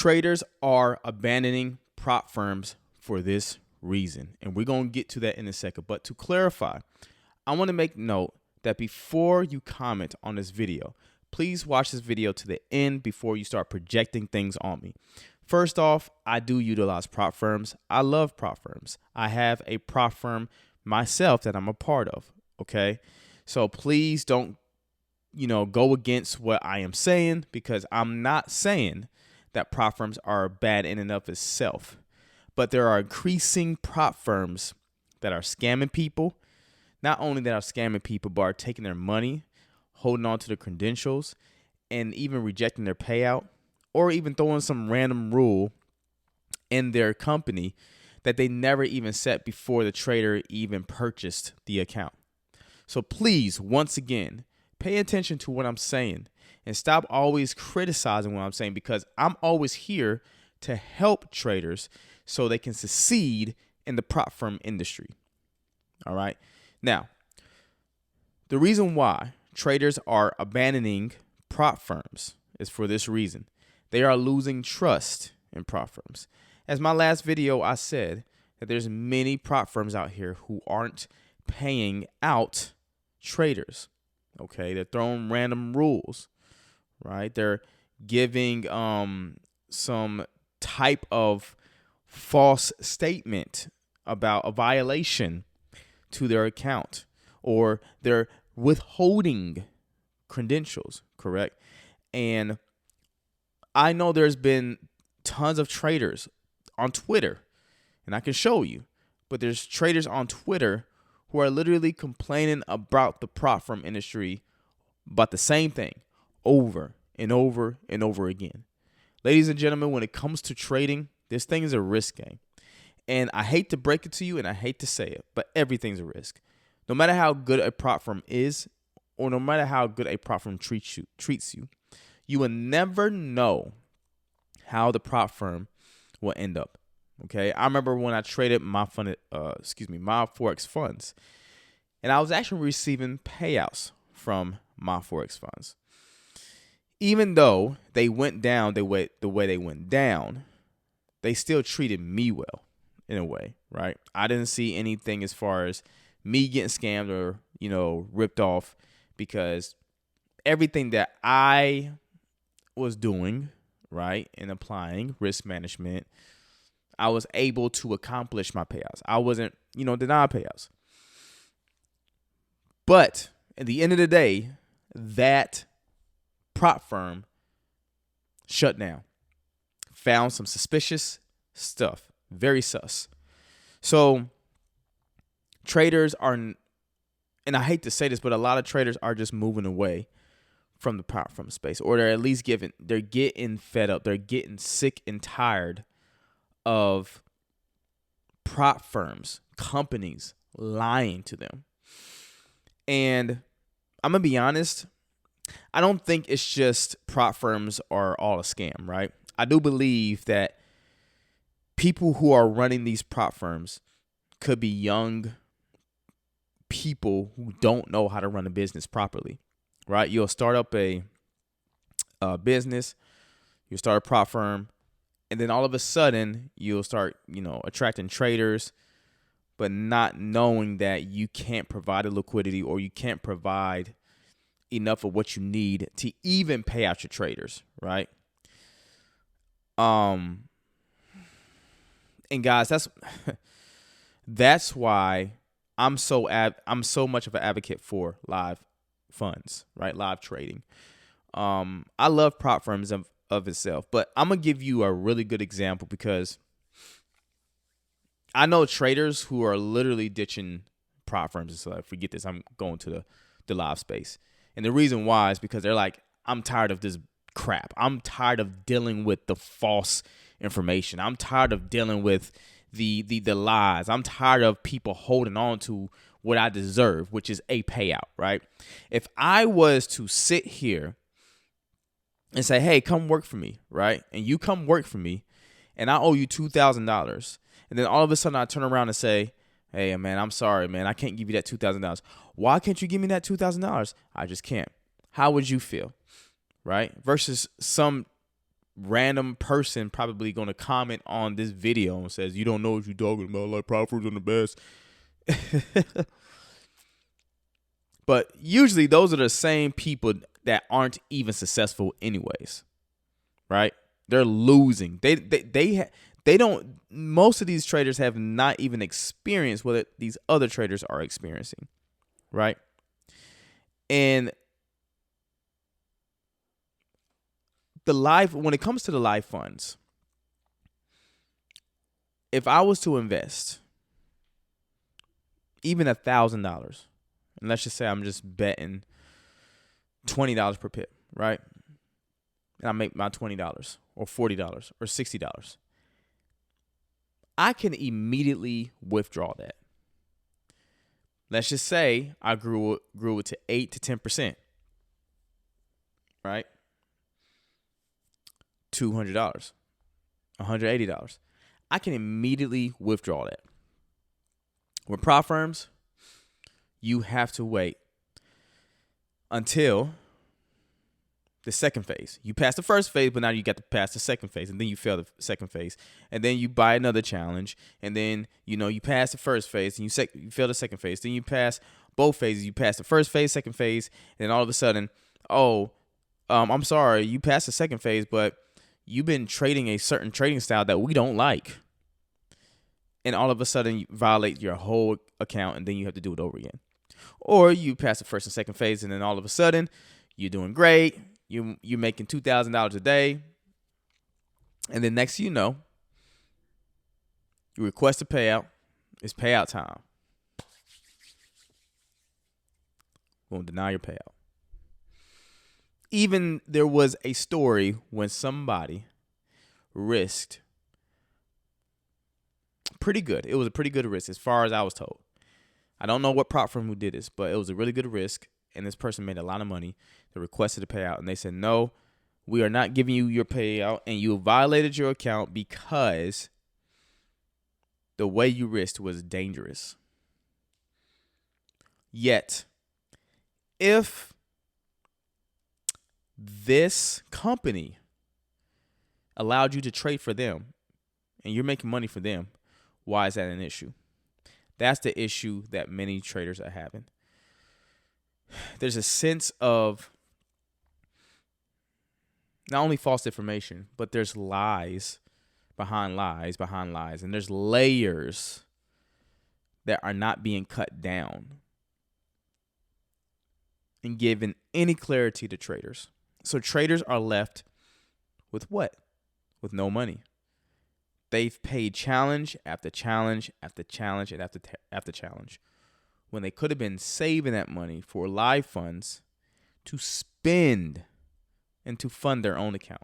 Traders are abandoning prop firms for this reason, and we're going to get to that in a second. But to clarify, I want to make note that before you comment on this video, please watch this video to the end before you start projecting things on me. First off, I do utilize prop firms. I love prop firms. I have a prop firm myself that I'm a part of, okay? So please don't, go against what I am saying, because I'm not saying that prop firms are bad in and of itself. But there are increasing prop firms that are scamming people. Not only that are scamming people, but are taking their money, holding on to the credentials, and even rejecting their payout, or even throwing some random rule in their company that they never even set before the trader even purchased the account. So please, once again, pay attention to what I'm saying and stop always criticizing what I'm saying, because I'm always here to help traders so they can succeed in the prop firm industry. All right. Now, the reason why traders are abandoning prop firms is for this reason. They are losing trust in prop firms. As my last video, I said that there's many prop firms out here who aren't paying out traders. Okay, they're throwing random rules, right? They're giving some type of false statement about a violation to their account, or they're withholding credentials, correct? And I know there's been tons of traders on Twitter, and I can show you, but there's traders on Twitter who are literally complaining about the prop firm industry about the same thing over and over and over again. Ladies and gentlemen, when it comes to trading, this thing is a risk game. And I hate to break it to you, and I hate to say it, but everything's a risk. No matter how good a prop firm is, or no matter how good a prop firm treats you, you will never know how the prop firm will end up. Okay, I remember when I traded my Forex funds, and I was actually receiving payouts from my Forex funds. Even though they went down the way they went down, they still treated me well in a way, right? I didn't see anything as far as me getting scammed or, ripped off, because everything that I was doing, right, and applying risk management, I was able to accomplish my payouts. I wasn't, denied payouts. But at the end of the day, that prop firm shut down. Found some suspicious stuff. Very sus. So traders are, and I hate to say this, but a lot of traders are just moving away from the prop firm space, or they're at least they're getting fed up. They're getting sick and tired of prop firms, companies lying to them. And I'm going to be honest, I don't think it's just prop firms are all a scam, right? I do believe that people who are running these prop firms could be young people who don't know how to run a business properly, right? You'll start up a business, you'll start a prop firm, and then all of a sudden you'll start, attracting traders, but not knowing that you can't provide the liquidity, or you can't provide enough of what you need to even pay out your traders, right? And guys, that's why I'm so much of an advocate for live funds, right? Live trading. I love prop firms of itself, but I'm gonna give you a really good example, because I know traders who are literally ditching prop firms and stuff. Forget this, I'm going to the live space. And the reason why is because they're like, I'm tired of this crap. I'm tired of dealing with the false information. I'm tired of dealing with the lies. I'm tired of people holding on to what I deserve, which is a payout, right? If I was to sit here and say, hey, come work for me, right? And you come work for me, and I owe you $2,000. And then all of a sudden I turn around and say, hey, man, I'm sorry, man. I can't give you that $2,000. Why can't you give me that $2,000? I just can't. How would you feel, right? Versus some random person probably going to comment on this video and says, you don't know what you're talking about, like prop firms are the best. But usually those are the same people that aren't even successful anyways, right? They're losing. They don't. Most of these traders have not even experienced what these other traders are experiencing, right? And when it comes to the live funds, if I was to invest even $1,000, and let's just say I'm just betting $20 per pip, right? And I make my $20 or $40 or $60. I can immediately withdraw that. Let's just say I grew it to 8 to 10%, right? $200, $180. I can immediately withdraw that. With prop firms, you have to wait until the second phase. You pass the first phase, but now you got to pass the second phase, and then you fail the second phase, and then you buy another challenge, and then you pass the first phase, and you fail the second phase. Then you pass both phases. You pass the first phase, second phase, and then all of a sudden, I'm sorry, you passed the second phase, but you've been trading a certain trading style that we don't like, and all of a sudden you violate your whole account, and then you have to do it over again. Or you pass the first and second phase, and then all of a sudden you're doing great. You're making $2,000 a day, and then next thing you know, you request a payout. It's payout time. Won't deny your payout. Even there was a story when somebody risked pretty good. It was a pretty good risk as far as I was told. I don't know what prop firm who did this, but it was a really good risk, and this person made a lot of money. They requested a payout, and they said, no, we are not giving you your payout, and you violated your account because the way you risked was dangerous. Yet, if this company allowed you to trade for them and you're making money for them, why is that an issue? That's the issue that many traders are having. There's a sense of not only false information, but there's lies behind lies behind lies. And there's layers that are not being cut down and given any clarity to traders. So traders are left with what? With no money. They've paid challenge after challenge after challenge and after challenge, when they could have been saving that money for live funds to spend and to fund their own account.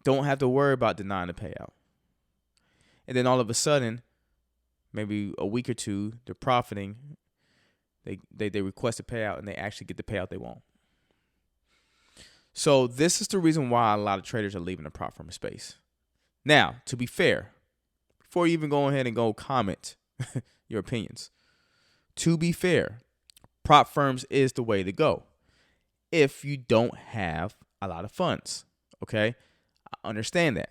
Don't have to worry about denying the payout. And then all of a sudden, maybe a week or two, they're profiting. They request a payout, and they actually get the payout they want. So this is the reason why a lot of traders are leaving the prop firm space. Now, to be fair, before you even go ahead and go comment your opinions, to be fair, prop firms is the way to go if you don't have a lot of funds, okay? I understand that.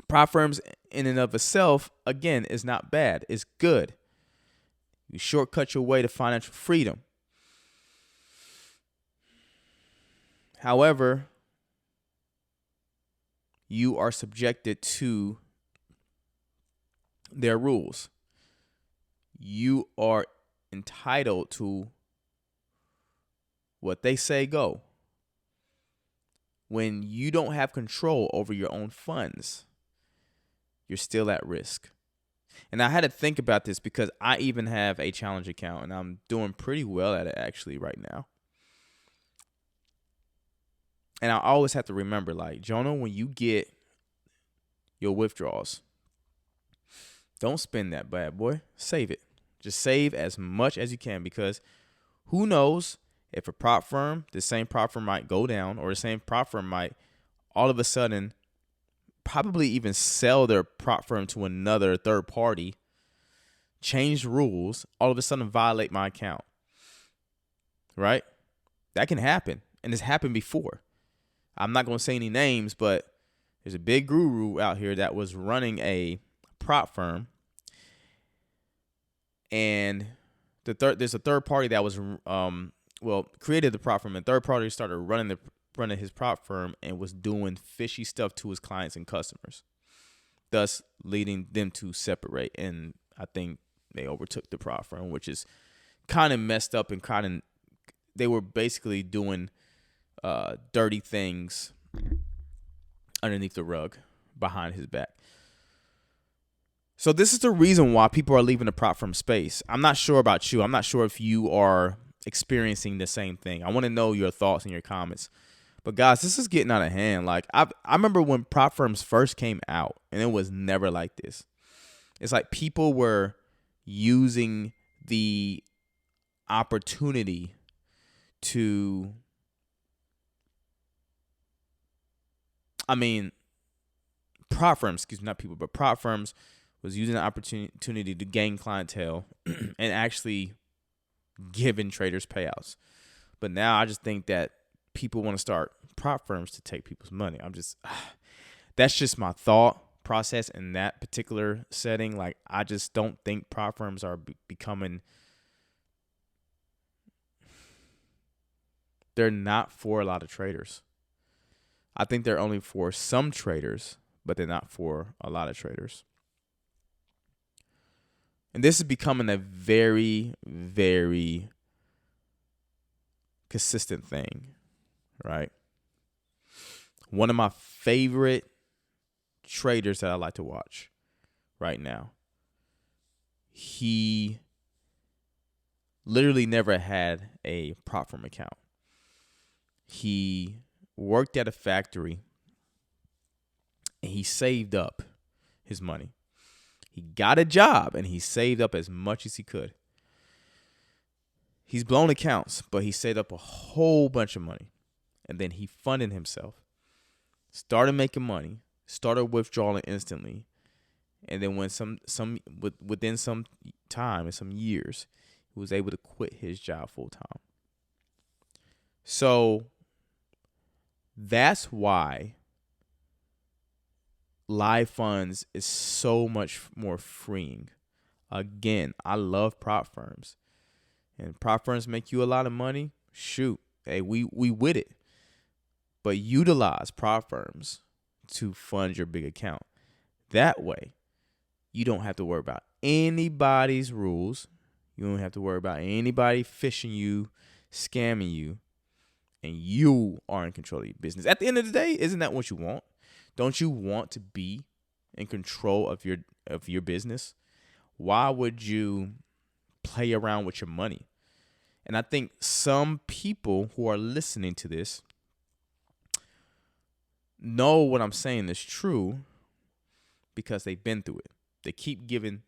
Prop firms in and of itself, again, is not bad. It's good. You shortcut your way to financial freedom. However, you are subjected to their rules. You are entitled to what they say go. When you don't have control over your own funds, you're still at risk. And I had to think about this because I even have a challenge account, and I'm doing pretty well at it actually right now. And I always have to remember, like, Jonah, when you get your withdrawals, don't spend that bad boy. Save it. Just save as much as you can, because who knows if a prop firm, the same prop firm might go down, or the same prop firm might all of a sudden probably even sell their prop firm to another third party, change rules, all of a sudden violate my account. Right? That can happen. And it's happened before. I'm not going to say any names, but there's a big guru out here that was running a prop firm, and there's a third party that was created the prop firm, and third party started running his prop firm and was doing fishy stuff to his clients and customers, thus leading them to separate. And I think they overtook the prop firm, which is kind of messed up, and they were basically doing dirty things underneath the rug behind his back. So this is the reason why people are leaving the prop firm space. I'm not sure about you. I'm not sure if you are experiencing the same thing. I want to know your thoughts and your comments. But guys, this is getting out of hand. Like I remember when prop firms first came out, and it was never like this. It's like people were using the opportunity to, prop firms, not people, but prop firms was using the opportunity to gain clientele and actually giving traders payouts. But now I just think that people want to start prop firms to take people's money. That's just my thought process in that particular setting. Like, I just don't think prop firms are becoming, they're not for a lot of traders. I think they're only for some traders, but they're not for a lot of traders. And this is becoming a very, very consistent thing, right? One of my favorite traders that I like to watch right now, he literally never had a prop firm account. He worked at a factory and he saved up his money. He got a job and he saved up as much as he could. He's blown accounts, but he saved up a whole bunch of money. And then he funded himself, started making money, started withdrawing instantly. And then when within some time and some years, he was able to quit his job full time. So that's why live funds is so much more freeing. Again, I love prop firms. And prop firms make you a lot of money. Shoot. Hey, we with it. But utilize prop firms to fund your big account. That way, you don't have to worry about anybody's rules. You don't have to worry about anybody phishing you, scamming you. And you are in control of your business. At the end of the day, isn't that what you want? Don't you want to be in control of your business? Why would you play around with your money? And I think some people who are listening to this know what I'm saying is true because they've been through it. They keep giving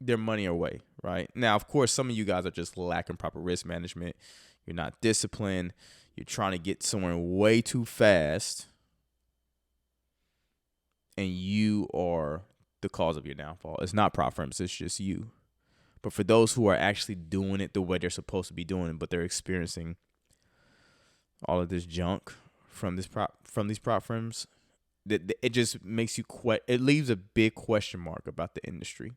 their money away, right? Now, of course, some of you guys are just lacking proper risk management. You're not disciplined. You're trying to get somewhere way too fast. And you are the cause of your downfall. It's not prop firms. It's just you. But for those who are actually doing it the way they're supposed to be doing it, but they're experiencing all of this junk from these prop firms, it just makes you it leaves a big question mark about the industry.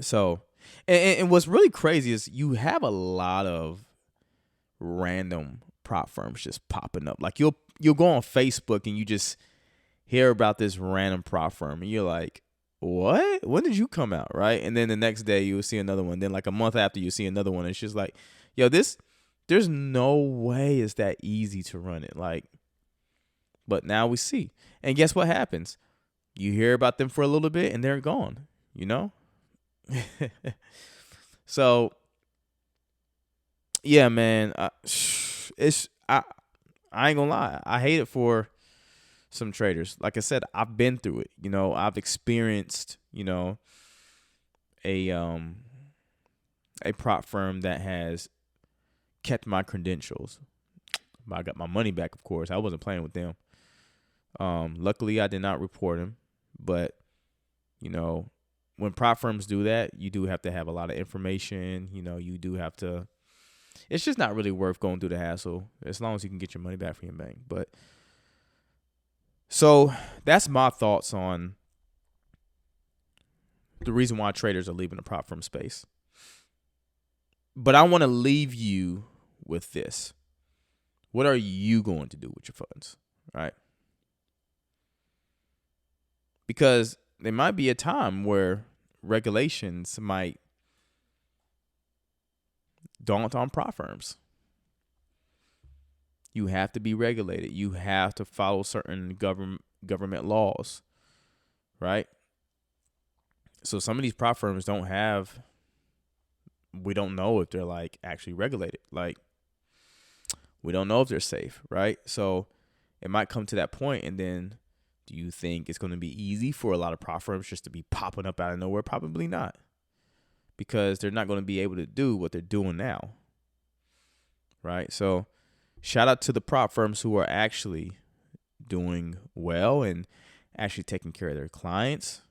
So, and what's really crazy is you have a lot of random prop firms just popping up. Like you'll go on Facebook and you just hear about this random prop firm and you're like, what? When did you come out? Right? And then the next day you'll see another one. Then like a month after you see another one. It's just like, yo, there's no way it's that easy to run it. Like, but now we see. And guess what happens? You hear about them for a little bit and they're gone, you know? So, yeah, man, I ain't gonna lie. I hate it for some traders. Like I said, I've been through it. You know, I've experienced, a prop firm that has kept my credentials. I got my money back, of course. I wasn't playing with them. Luckily, I did not report him. But, when prop firms do that, you do have to have a lot of information. You do have to it's just not really worth going through the hassle as long as you can get your money back from your bank. But so that's my thoughts on the reason why traders are leaving the prop firm space. But I want to leave you with this. What are you going to do with your funds, right? Because there might be a time where regulations might daunt on prop firms. You have to be regulated. You have to follow certain government laws, right? So some of these prop firms don't have, we don't know if they're like actually regulated. Like, we don't know if they're safe, right? So it might come to that point, and then do you think it's going to be easy for a lot of prop firms just to be popping up out of nowhere? Probably not, because they're not going to be able to do what they're doing now, right? So shout out to the prop firms who are actually doing well and actually taking care of their clients.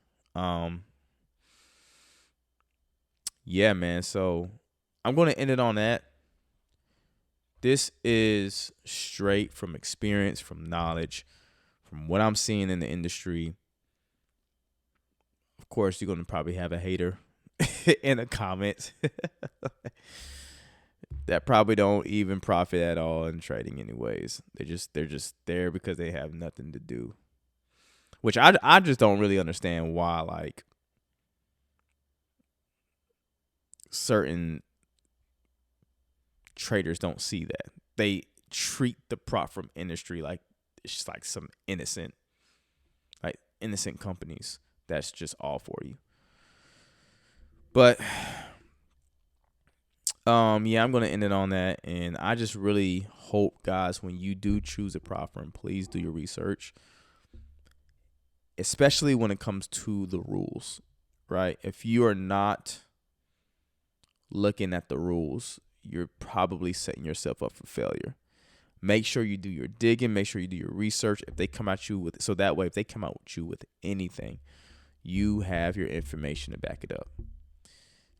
Yeah, man. So I'm going to end it on that. This is straight from experience, from knowledge, from what I'm seeing in the industry. Of course, you're going to probably have a hater in the comments that probably don't even profit at all in trading anyways. They're just there because they have nothing to do. Which I just don't really understand why, like, certain traders don't see that. They treat the prop firm industry like it's just like some innocent companies that's just all for you. But yeah, I'm gonna end it on that, and I just really hope, guys, when you do choose a prop firm, please do your research, especially when it comes to the rules, right? If you are not looking at the rules, you're probably setting yourself up for failure. Make sure you do your digging. Make sure you do your research. If they come at you with, so that way, if they come out with you with anything, you have your information to back it up.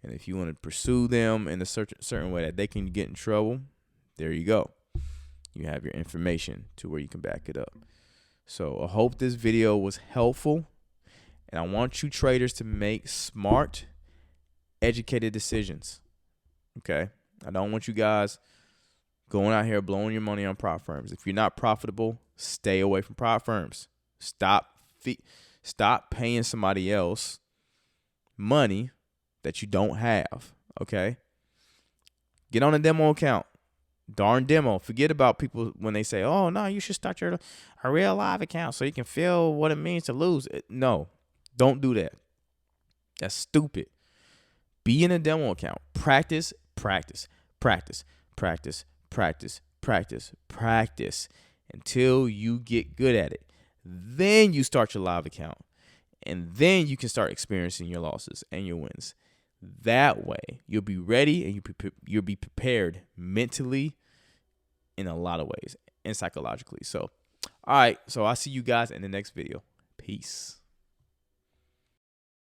And if you want to pursue them in a certain way that they can get in trouble, there you go. You have your information to where you can back it up. So I hope this video was helpful. And I want you traders to make smart, educated decisions. Okay? I don't want you guys going out here blowing your money on prop firms. If you're not profitable, stay away from prop firms. Stop paying somebody else money that you don't have, okay? Get on a demo account. Darn demo. Forget about people when they say, oh, no, you should start a real live account so you can feel what it means to lose. No, don't do that. That's stupid. Be in a demo account. Practice, practice, practice, practice, practice, practice, practice until you get good at it. Then you start your live account, and then you can start experiencing your losses and your wins. That way, you'll be ready and you'll be prepared mentally in a lot of ways and psychologically. So, all right. So I'll see you guys in the next video. Peace.